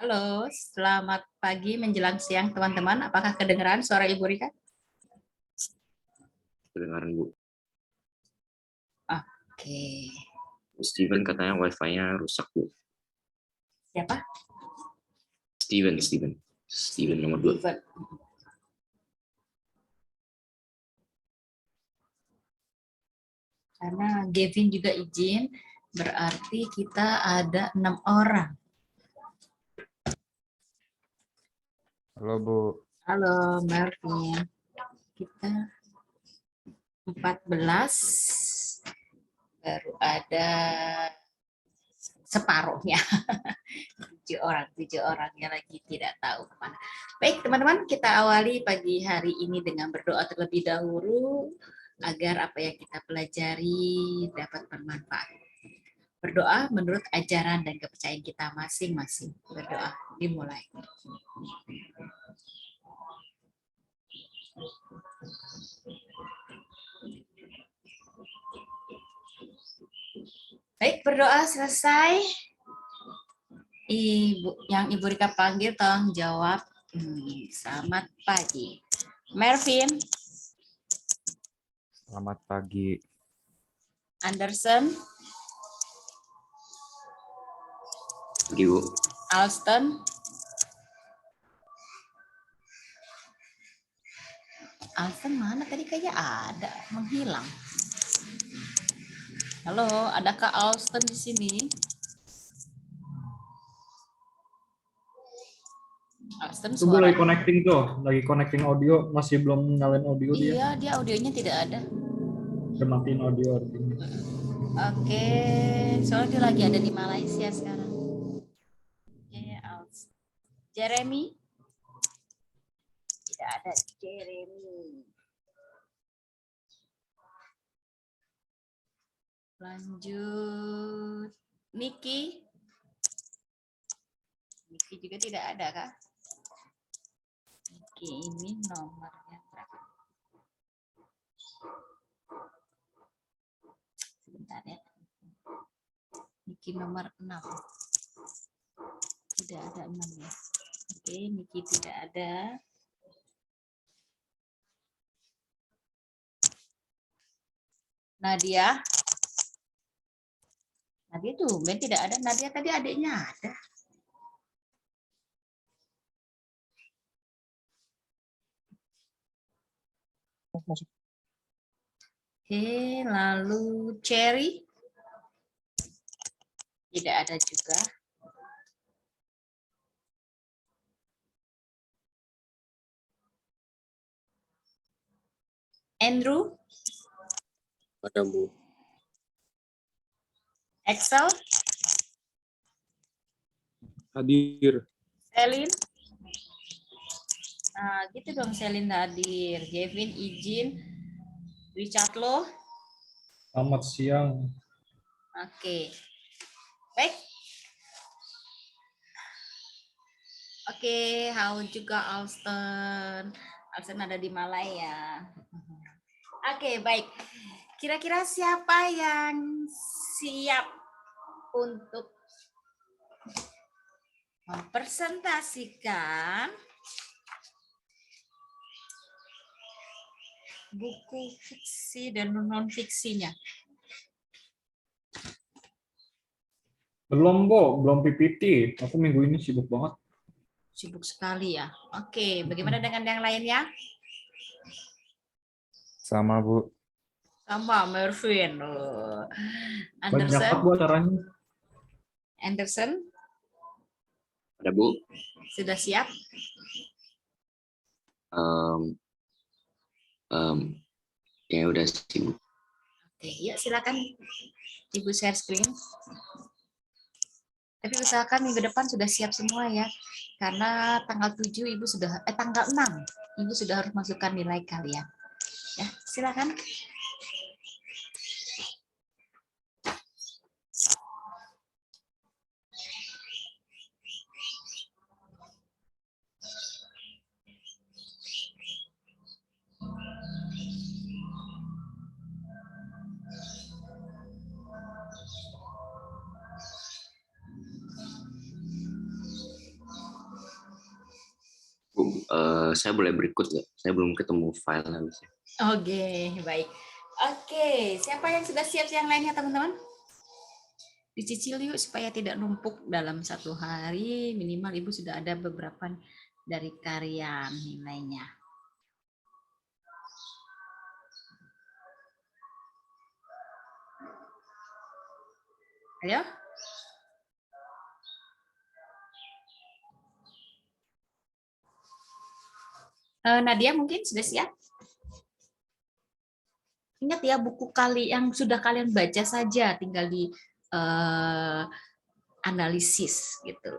Halo, selamat pagi menjelang siang teman-teman. Apakah kedengeran suara Ibu Rika? Kedengaran Bu. Oke. Steven katanya wifi-nya rusak Bu. Siapa? Steven nomor 2. Karena Gavin juga izin, berarti kita ada 6 orang. Halo Bu. Halo Marvin. Kita 14, baru ada separuhnya. 7 orangnya lagi tidak tahu kemana. Baik teman-teman, kita awali pagi hari ini dengan berdoa terlebih dahulu agar apa yang kita pelajari dapat bermanfaat. Berdoa menurut ajaran dan kepercayaan kita masing-masing. Berdoa dimulai. Baik, berdoa selesai. Ibu Rika panggil, tolong jawab. Selamat pagi. Mervin. Selamat pagi. Anderson. Pagi Bu. Alston. Alston mana tadi kayaknya ada, menghilang. Halo, adakah Alston di sini? Alston Itu suara. lagi connecting audio, masih belum nyalain audio dia. Iya, dia audionya tidak ada. Udah matiin audio artinya. Oke, soalnya dia lagi ada di Malaysia sekarang. Oke, Alston. Jeremy? Tidak ada Jeremy. Lanjut. Niki? Niki juga tidak ada kah? Niki ini nomornya berapa? Sebentar ya. Niki nomor 6. Tidak ada 6 ya. Oke, Niki tidak ada. Nadia. Nadia tuh, Ben tidak ada. Nadia tadi adiknya ada. Oke, lalu Cherry. Tidak ada juga. Andrew. Ada Bu. Excel. Hadir. Selin. Nah, gitu dong Selin hadir. Gavin izin. Richard Lo. Selamat siang. Oke. Baik. Oke, how juga Alston. Alston ada di Malaya. Oke, baik. Kira-kira siapa yang siap untuk mempresentasikan buku fiksi dan non-fiksinya? Belum, Bu. Belum PPT. Aku minggu ini sibuk banget. Sibuk sekali ya. Oke, bagaimana dengan yang lainnya? Sama Bu. Sama Mervin. Banyak banget Bu acaranya. Anderson, Ada Bu. sudah siap? Ya udah sih Bu. Oke, ya silakan Ibu share screen. Tapi usahakan minggu depan sudah siap semua ya. Karena tanggal 7 Ibu sudah tanggal 6 Ibu sudah harus masukkan nilai kalian. Ya, silakan. saya boleh berikut nggak? Saya belum ketemu file habisnya. Oke, baik. Oke, siapa yang sudah siap yang lainnya teman-teman? Dicicil yuk supaya tidak numpuk dalam satu hari. Minimal Ibu sudah ada beberapa dari karya nilainya. Ayo. Nadia mungkin sudah siap? Ingat ya, buku yang sudah kalian baca saja, tinggal di analisis gitu.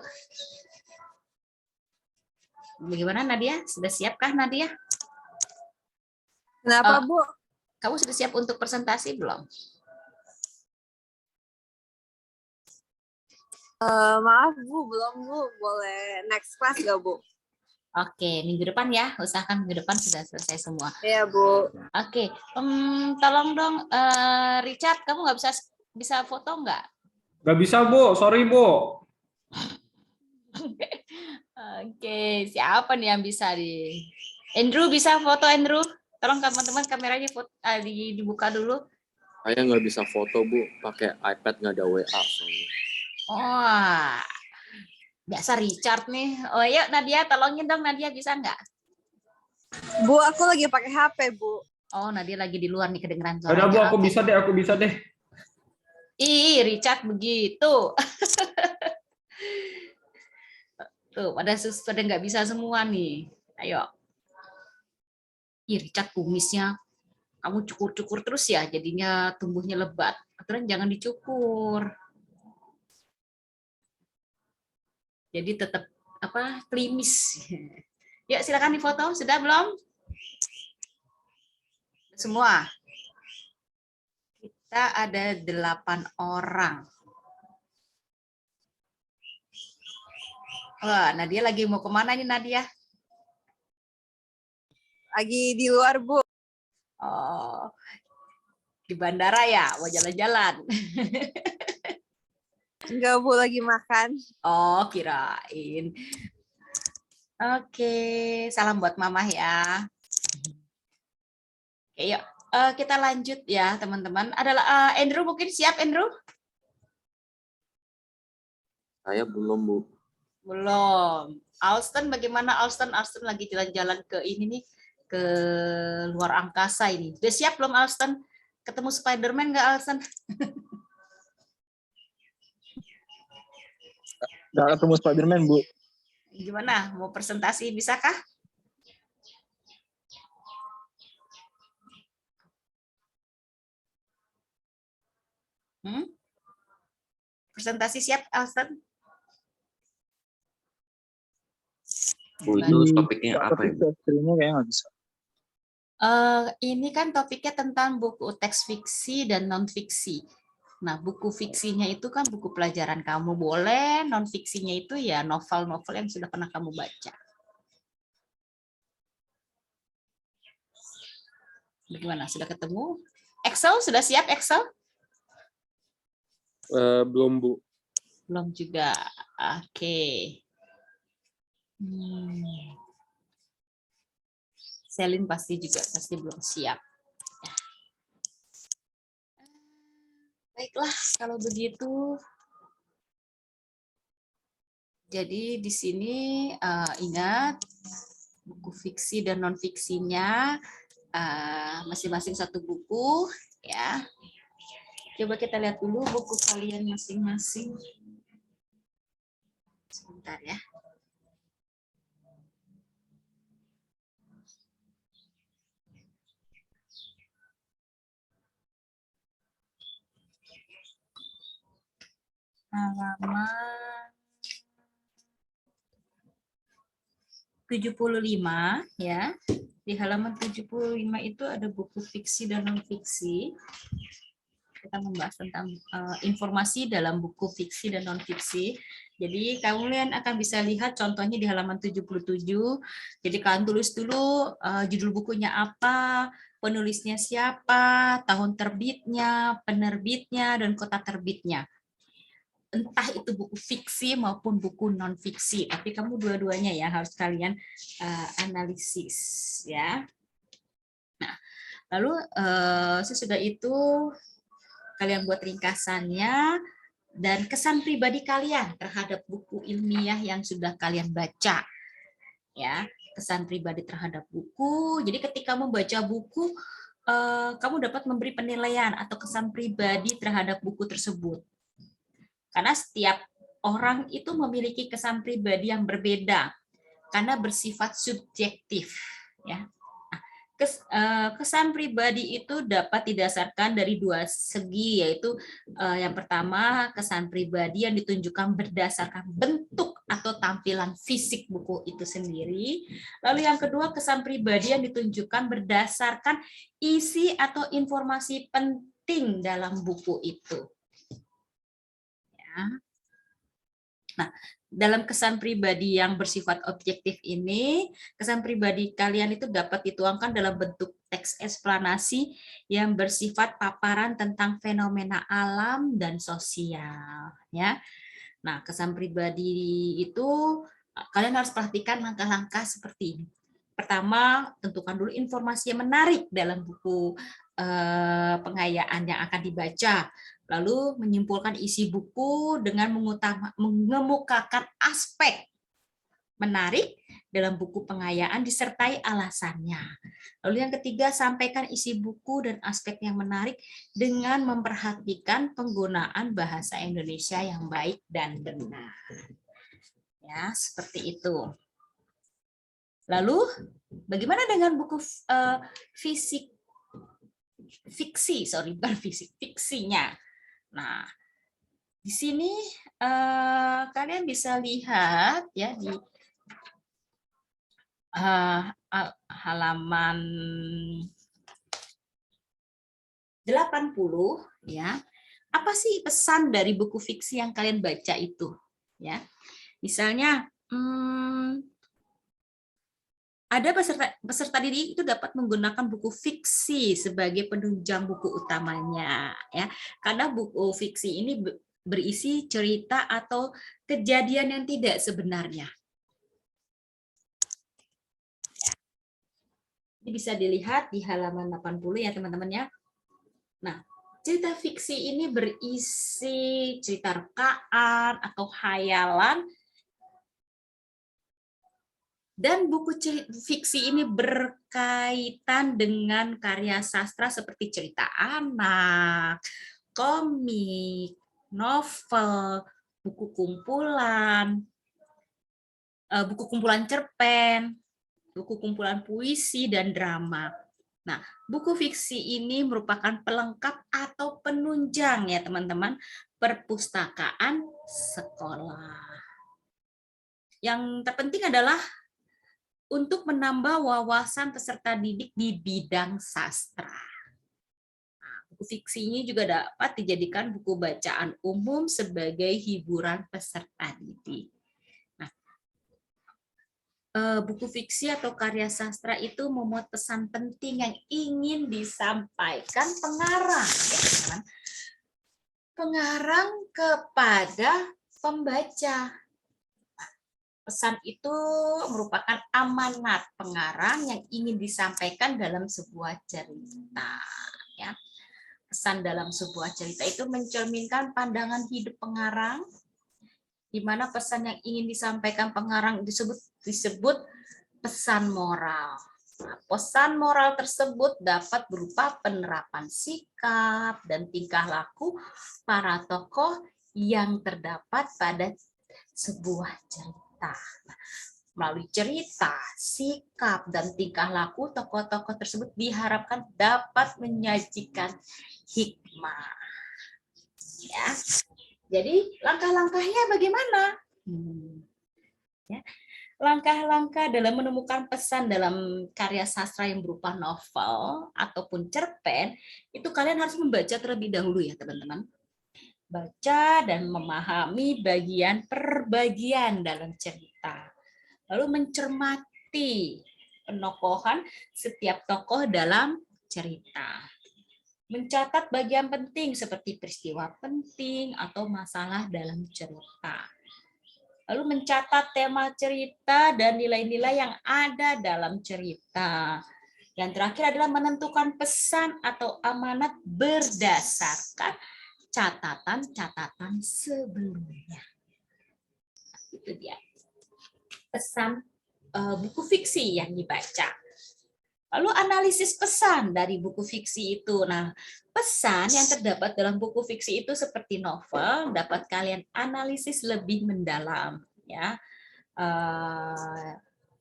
Bagaimana Nadia? Sudah siapkah Nadia? Kenapa, Bu? Kamu sudah siap untuk presentasi belum? Maaf, Bu. Belum, Bu. Boleh next class nggak, Bu? Oke, minggu depan ya. Usahakan minggu depan sudah selesai semua. Iya, Bu. Oke, tolong dong, Richard, kamu nggak bisa foto nggak? Nggak bisa, Bu. Sorry, Bu. Oke, siapa nih yang bisa di? Andrew bisa foto, Andrew? Tolong teman-teman kameranya dibuka dulu. Saya nggak bisa foto, Bu. Pakai iPad nggak ada WA. Soalnya. Oh, biasa Richard nih. Oh, yuk Nadia, tolongin dong Nadia, bisa nggak? Bu, aku lagi pakai HP, Bu. Oh, Nadia lagi di luar nih, kedengeran suaranya. Ada, Bu. Aku Oke. bisa deh. Ih, Richard begitu. Tuh, pada nggak bisa semua nih. Ayo. Ih, Richard kumisnya kamu cukur-cukur terus ya, jadinya tumbuhnya lebat. Aturan jangan dicukur. Jadi tetap klimis. Yuk, silakan difoto. Sudah belum? Semua. Kita ada 8 orang. Wah, Nadia lagi mau kemana nih Nadia? Lagi di luar, Bu. Oh, di bandara ya, mau jalan-jalan. Enggak, Bu. Lagi makan. Oh, kirain. Oke, salam buat Mama ya. Oke, yuk. Kita lanjut ya, teman-teman. Adalah Andrew, mungkin siap, Andrew? Saya belum, Bu. Belum. Alston, bagaimana Alston? Alston lagi jalan-jalan ke ini nih, ke luar angkasa ini. Udah siap belum Alston? Ketemu Spider-Man nggak Alston? Nggak ketemu Spider-Man, Bu. Gimana? Mau presentasi, bisakah? Presentasi siap, Alston? Bu, itu topiknya apa ya? Screen-nya kayaknya nggak bisa. Ini kan topiknya tentang buku teks fiksi dan non-fiksi. Nah, buku fiksinya itu kan buku pelajaran kamu boleh, non-fiksinya itu ya novel-novel yang sudah pernah kamu baca. Bagaimana? Sudah ketemu? Excel? Sudah siap Excel? Belum, Bu. Belum juga. Oke. Selin pasti belum siap. Baiklah, kalau begitu. Jadi di sini ingat buku fiksi dan non fiksinya masing-masing satu buku ya. Coba kita lihat dulu buku kalian masing-masing. Sebentar ya. Halaman 75 ya. Di halaman 75 itu ada buku fiksi dan non fiksi. Kita membahas tentang informasi dalam buku fiksi dan non fiksi. Jadi kalian akan bisa lihat contohnya di halaman 77. Jadi kalian tulis dulu judul bukunya apa, penulisnya siapa, tahun terbitnya, penerbitnya, dan kota terbitnya. entah itu buku fiksi maupun buku non fiksi, tapi kamu dua-duanya ya harus kalian analisis ya. Nah, lalu sesudah itu kalian buat ringkasannya dan kesan pribadi kalian terhadap buku ilmiah yang sudah kalian baca. Ya, kesan pribadi terhadap buku. Jadi ketika membaca buku, kamu dapat memberi penilaian atau kesan pribadi terhadap buku tersebut. Karena setiap orang itu memiliki kesan pribadi yang berbeda karena bersifat subjektif, ya. Kesan pribadi itu dapat didasarkan dari dua segi, yaitu yang pertama kesan pribadi yang ditunjukkan berdasarkan bentuk atau tampilan fisik buku itu sendiri. Lalu yang kedua kesan pribadi yang ditunjukkan berdasarkan isi atau informasi penting dalam buku itu. Ya. Nah, dalam kesan pribadi yang bersifat objektif ini, kesan pribadi kalian itu dapat dituangkan dalam bentuk teks eksplanasi yang bersifat paparan tentang fenomena alam dan sosial. Ya, nah kesan pribadi itu kalian harus perhatikan langkah-langkah seperti ini. Pertama, tentukan dulu informasi yang menarik dalam buku pengayaan yang akan dibaca. Lalu menyimpulkan isi buku dengan mengemukakan aspek menarik dalam buku pengayaan disertai alasannya. Lalu yang ketiga, sampaikan isi buku dan aspek yang menarik dengan memperhatikan penggunaan bahasa Indonesia yang baik dan benar. Ya, seperti itu. Lalu bagaimana dengan buku fiksinya? Nah, di sini kalian bisa lihat ya di halaman 80 ya. Apa sih pesan dari buku fiksi yang kalian baca itu? Ya. Misalnya ada peserta didik itu dapat menggunakan buku fiksi sebagai penunjang buku utamanya, ya. Karena buku fiksi ini berisi cerita atau kejadian yang tidak sebenarnya. Ini bisa dilihat di halaman 80 ya teman-teman ya. Nah, cerita fiksi ini berisi cerita rekaan atau khayalan. Dan buku fiksi ini berkaitan dengan karya sastra seperti cerita anak, komik, novel, buku kumpulan cerpen, buku kumpulan puisi, dan drama. Nah, buku fiksi ini merupakan pelengkap atau penunjang ya teman-teman perpustakaan sekolah. Yang terpenting adalah untuk menambah wawasan peserta didik di bidang sastra. Nah, buku fiksi ini juga dapat dijadikan buku bacaan umum sebagai hiburan peserta didik. Nah, buku fiksi atau karya sastra itu memuat pesan penting yang ingin disampaikan pengarang, ya, teman-teman. Pengarang kepada pembaca. Pesan itu merupakan amanat pengarang yang ingin disampaikan dalam sebuah cerita. Ya. Pesan dalam sebuah cerita itu mencerminkan pandangan hidup pengarang, di mana pesan yang ingin disampaikan pengarang disebut pesan moral. Nah, pesan moral tersebut dapat berupa penerapan sikap dan tingkah laku para tokoh yang terdapat pada sebuah cerita. Melalui cerita, sikap, dan tingkah laku tokoh-tokoh tersebut diharapkan dapat menyajikan hikmah. Ya. Jadi langkah-langkahnya bagaimana? Ya. Langkah-langkah dalam menemukan pesan dalam karya sastra yang berupa novel ataupun cerpen, itu kalian harus membaca terlebih dahulu ya teman-teman. Baca dan memahami bagian per bagian dalam cerita. Lalu mencermati penokohan setiap tokoh dalam cerita. Mencatat bagian penting seperti peristiwa penting atau masalah dalam cerita. Lalu mencatat tema cerita dan nilai-nilai yang ada dalam cerita. Yang terakhir adalah menentukan pesan atau amanat berdasarkan catatan-catatan sebelumnya. Itu dia pesan buku fiksi yang dibaca. Lalu analisis pesan dari buku fiksi itu. Nah, pesan yang terdapat dalam buku fiksi itu seperti novel dapat kalian analisis lebih mendalam, ya.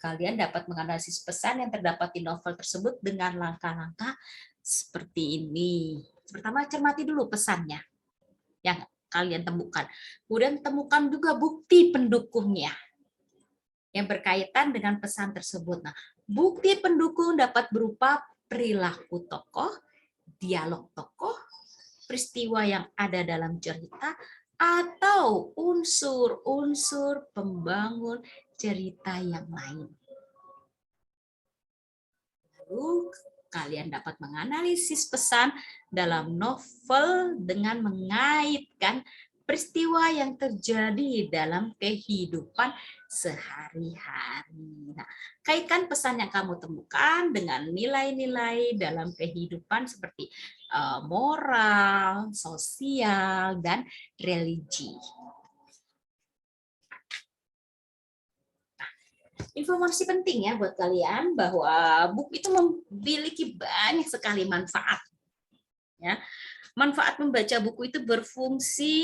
Kalian dapat menganalisis pesan yang terdapat di novel tersebut dengan langkah-langkah seperti ini. Pertama, cermati dulu pesannya yang kalian temukan. Kemudian temukan juga bukti pendukungnya yang berkaitan dengan pesan tersebut. Nah, bukti pendukung dapat berupa perilaku tokoh, dialog tokoh, peristiwa yang ada dalam cerita, atau unsur-unsur pembangun cerita yang lain. Lalu kalian dapat menganalisis pesan dalam novel dengan mengaitkan peristiwa yang terjadi dalam kehidupan sehari-hari. Nah, kaitkan pesan yang kamu temukan dengan nilai-nilai dalam kehidupan seperti moral, sosial, dan religi. Informasi penting ya buat kalian bahwa buku itu memiliki banyak sekali manfaat. Ya. Manfaat membaca buku itu berfungsi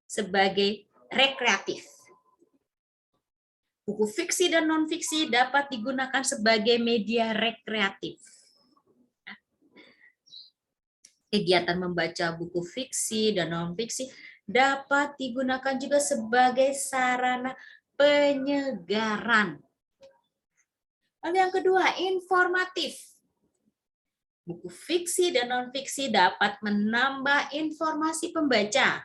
sebagai rekreatif. Buku fiksi dan non-fiksi dapat digunakan sebagai media rekreatif. Kegiatan membaca buku fiksi dan non-fiksi dapat digunakan juga sebagai sarana penyegaran. Lalu yang kedua, informatif. Buku fiksi dan non-fiksi dapat menambah informasi pembaca.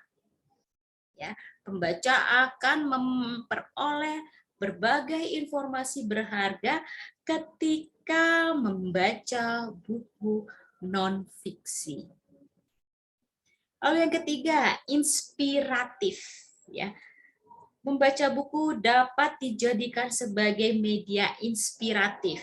Ya, pembaca akan memperoleh berbagai informasi berharga ketika membaca buku non-fiksi. Lalu yang ketiga, inspiratif. Ya, membaca buku dapat dijadikan sebagai media inspiratif.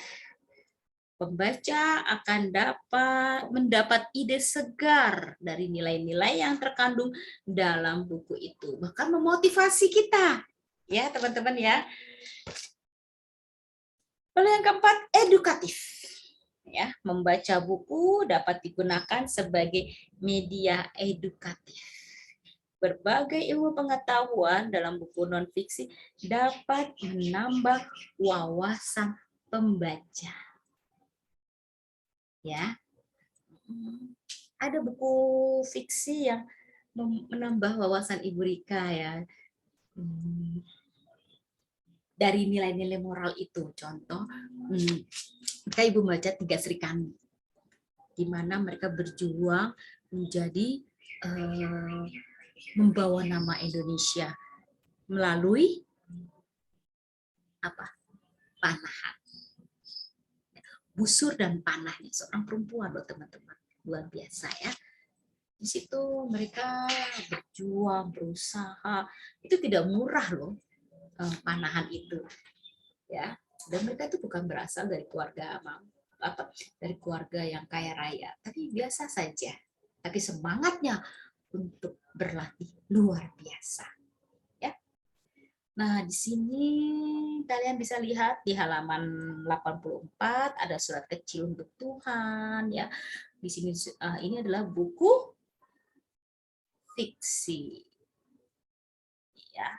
Pembaca akan dapat mendapat ide segar dari nilai-nilai yang terkandung dalam buku itu, bahkan memotivasi kita, ya teman-teman ya. Lalu yang keempat, edukatif. Ya, membaca buku dapat digunakan sebagai media edukatif. Berbagai ilmu pengetahuan dalam buku non-fiksi dapat menambah wawasan pembaca. Ya, ada buku fiksi yang menambah wawasan Ibu Rika ya, dari nilai-nilai moral itu. Contoh, mereka Ibu baca 3 Sri Kandi, di mana mereka berjuang menjadi membawa nama Indonesia melalui apa? Panahan. Busur dan panahnya seorang perempuan loh teman-teman, luar biasa ya. Di situ mereka berjuang, berusaha, itu tidak murah loh panahan itu, ya. Dan mereka itu bukan berasal dari keluarga dari keluarga yang kaya raya, tapi biasa saja. Tapi semangatnya untuk berlatih luar biasa. Nah, di sini kalian bisa lihat di halaman 84 ada surat kecil untuk Tuhan ya. Di sini ini adalah buku fiksi. Ya.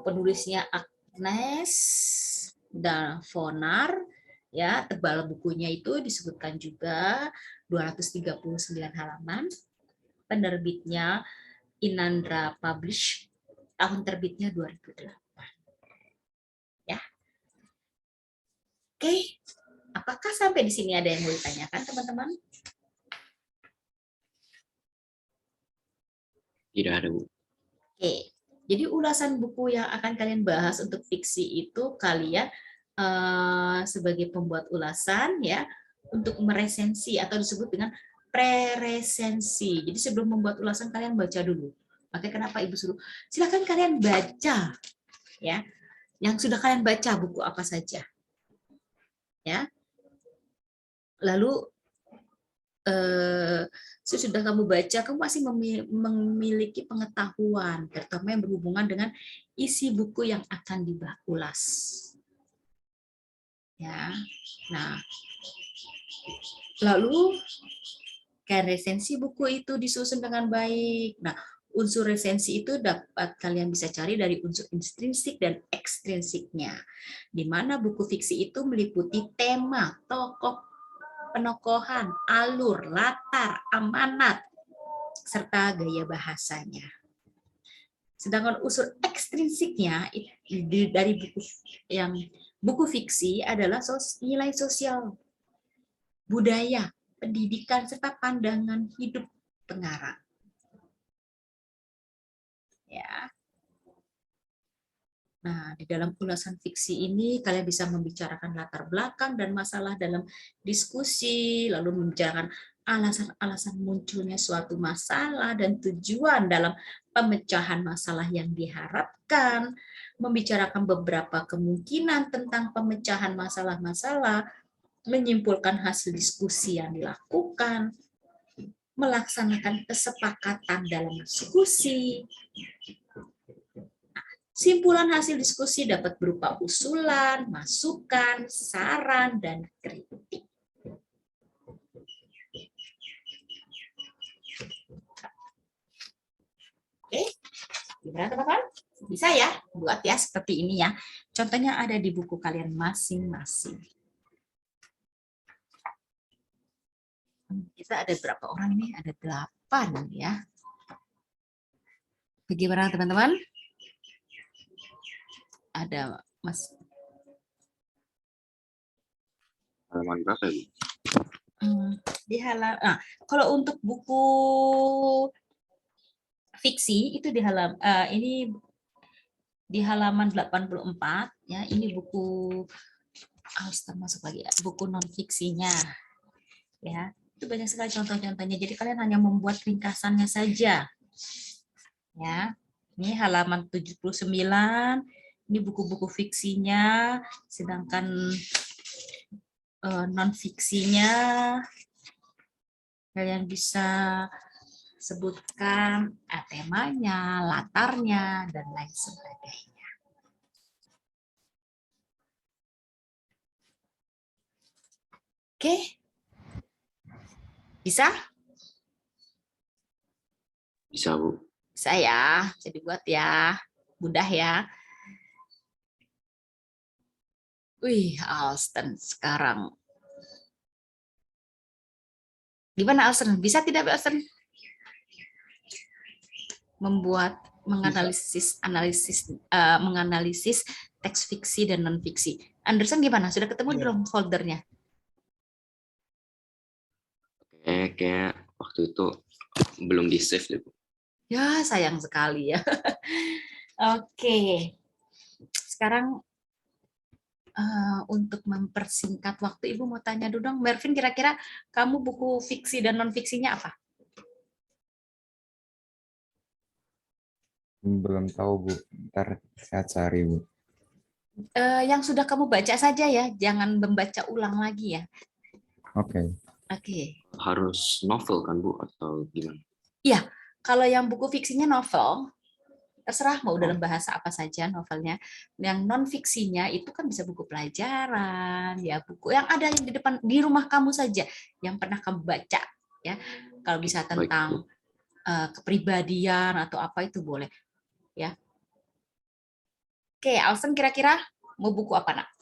Penulisnya Agnes Dalfonar ya, tebal bukunya itu disebutkan juga 239 halaman. Penerbitnya Inandra Publish. Tahun terbitnya 2008. Ya. Oke, apakah sampai di sini ada yang mau ditanyakan, teman-teman? Tidak ada, Bu. Oke. Jadi ulasan buku yang akan kalian bahas untuk fiksi itu kalian sebagai pembuat ulasan ya, untuk meresensi atau disebut dengan preresensi. Jadi sebelum membuat ulasan kalian baca dulu. Makanya kenapa Ibu suruh silakan kalian baca ya. Yang sudah kalian baca buku apa saja. Ya. Lalu sesudah kamu baca, kamu masih memiliki pengetahuan, terutama yang berhubungan dengan isi buku yang akan diulas. Ya, nah, lalu kan resensi buku itu disusun dengan baik. Nah, unsur resensi itu dapat kalian bisa cari dari unsur intrinsik dan ekstrinsiknya, di mana buku fiksi itu meliputi tema, tokoh, penokohan, alur, latar, amanat, serta gaya bahasanya. Sedangkan unsur ekstrinsiknya dari buku fiksi adalah nilai sosial, budaya, pendidikan, serta pandangan hidup pengarang. Ya. Nah, di dalam ulasan fiksi ini kalian bisa membicarakan latar belakang dan masalah dalam diskusi, lalu membicarakan alasan-alasan munculnya suatu masalah dan tujuan dalam pemecahan masalah yang diharapkan, membicarakan beberapa kemungkinan tentang pemecahan masalah-masalah, menyimpulkan hasil diskusi yang dilakukan, melaksanakan kesepakatan dalam diskusi. Simpulan hasil diskusi dapat berupa usulan, masukan, saran, dan kritik. Oke, gimana teman-teman? Bisa ya buat ya seperti ini ya. Contohnya ada di buku kalian masing-masing. Kita ada berapa orang ini? Ada 8 ya. Bagaimana teman-teman? Ada Mas. Halaman berapa ya? Di halaman. Kalau untuk buku fiksi itu di halaman ini di halaman 84 ya. Ini buku harus termasuk lagi ya, buku non fiksinya. Ya, itu banyak sekali contoh-contohnya. Jadi kalian hanya membuat ringkasannya saja. Ya. Ini halaman 79. Ini buku-buku fiksinya, sedangkan non-fiksinya kalian bisa sebutkan temanya, latarnya, dan lain sebagainya. Oke? Bisa? Bisa, Bu. Bisa ya, jadi buat ya, mudah ya. Wih, Alston sekarang. Gimana Alston? Bisa tidak Alston? Menganalisis teks fiksi dan non fiksi. Anderson gimana? Sudah ketemu belum foldernya? Kayak waktu itu belum di save deh, Bu. Ya, sayang sekali ya. Oke. Sekarang untuk mempersingkat waktu, Ibu mau tanya dulu dong, Mervin, kira-kira kamu buku fiksi dan non fiksinya apa? Belum tahu, Bu. Ntar saya cari, Bu. Yang sudah kamu baca saja ya, jangan membaca ulang lagi ya. Oke. Oke. Harus novel kan, Bu, atau gimana? Iya, kalau yang buku fiksinya novel, terserah mau dalam bahasa apa saja novelnya. Yang non fiksinya itu kan bisa buku pelajaran, ya buku yang ada di depan di rumah kamu saja yang pernah kamu baca, ya. Kalau bisa tentang kepribadian atau apa itu boleh, ya. Oke, Alson kira-kira mau buku apa nak?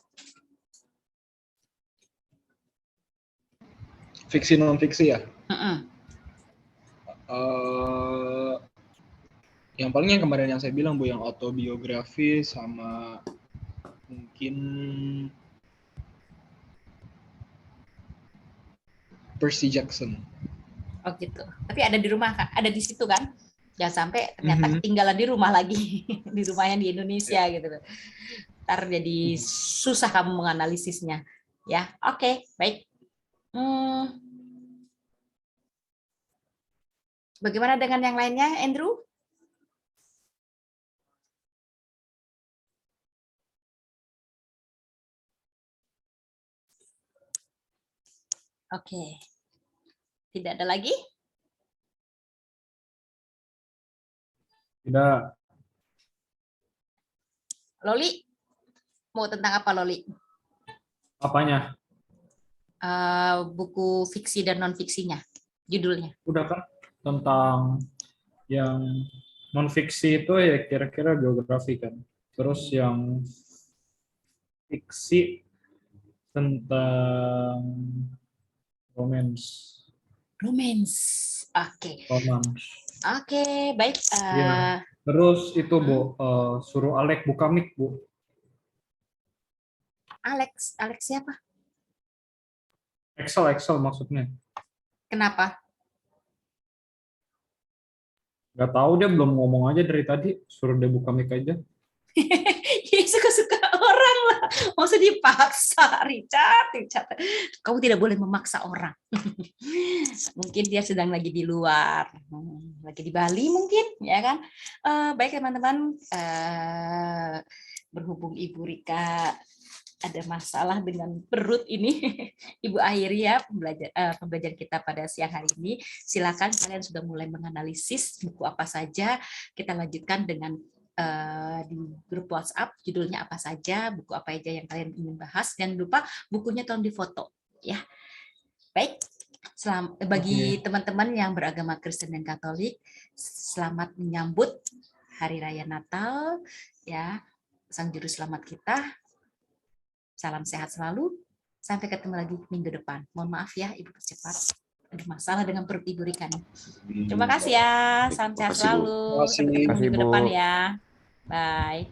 Fiksi non fiksi ya? Yang paling yang kemarin yang saya bilang Bu, yang autobiografi sama mungkin Percy Jackson. Oh gitu. Tapi ada di rumah kan? Ada di situ kan? Jangan sampai ternyata ketinggalan di rumah lagi, di rumah yang di Indonesia gitu. Ntar jadi susah kamu menganalisisnya. Ya, oke, baik. Hmm. Bagaimana dengan yang lainnya, Andrew? Oke. Tidak ada lagi? Tidak. Loli? Mau tentang apa, Loli? Apanya? Buku fiksi dan non-fiksinya. Judulnya. Udah kan? Tentang yang non-fiksi itu ya kira-kira biografi kan. Terus yang fiksi tentang romance. Romance. Oke. Romance. Oke, baik. Iya. Terus itu Bu, suruh Alek buka mic Bu. Alex siapa? Excel maksudnya. Kenapa? Gak tahu dia belum ngomong aja dari tadi, suruh dia buka mic aja. Ya, suka-suka orang lah. Maksud dipaksa, Richard. Kamu tidak boleh memaksa orang. Mungkin dia sedang lagi di luar, lagi di Bali mungkin, ya kan? Baik teman-teman, berhubung Ibu Rika ada masalah dengan perut ini, Ibu akhiri ya pembelajaran kita pada siang hari ini. Silakan kalian sudah mulai menganalisis buku apa saja. Kita lanjutkan dengan di grup WhatsApp judulnya apa saja, buku apa aja yang kalian ingin bahas. Jangan lupa bukunya tolong difoto ya. Baik, bagi teman-teman yang beragama Kristen dan Katolik, selamat menyambut Hari Raya Natal ya, Sang Juru Selamat kita. Salam sehat selalu. Sampai ketemu lagi minggu depan. Mohon maaf ya Ibu percepat. Ada masalah dengan perut Ibu Rika nih. Terima kasih ya. Salam sehat Makasih, Bu. selalu. Sampai ketemu Makasih, minggu Bu. depan ya. Bye.